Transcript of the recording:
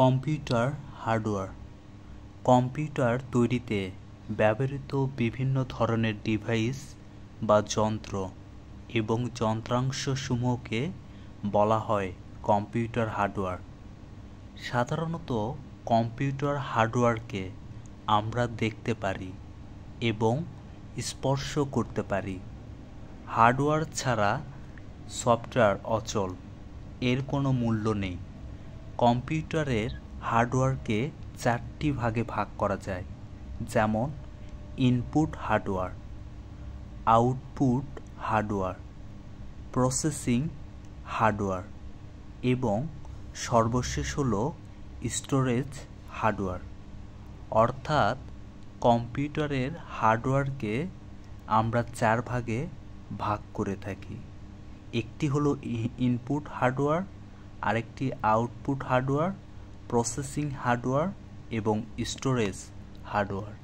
Computer hardware. Computer তৈরিতে ব্যবহৃত বিভিন্ন ধরনের ডিভাইস বা যন্ত্র এবং যন্ত্রাংশসমূহকে বলা হয় কম্পিউটার হার্ডওয়্যার। সাধারণত কম্পিউটার হার্ডওয়্যারকে আমরা দেখতে পারি এবং স্পর্শ করতে পারি। হার্ডওয়্যার ছাড়া সফটওয়্যার অচল, এর কোনো মূল্য নেই। কম্পিউটারের হার্ডওয়্যারকে 4টি ভাগে ভাগ করা যায়, যেমন input hardware, output hardware, processing hardware এবং সর্বশেষ হলো স্টোরেজ হার্ডওয়্যার। অর্থাৎ কম্পিউটারের হার্ডওয়্যারকে আমরা 4 ভাগে ভাগ করে থাকি। একটি হলো ইনপুট হার্ডওয়্যার, আরেকটি আউটপুট হার্ডওয়্যার, প্রসেসিং হার্ডওয়্যার এবং স্টোরেজ হার্ডওয়্যার।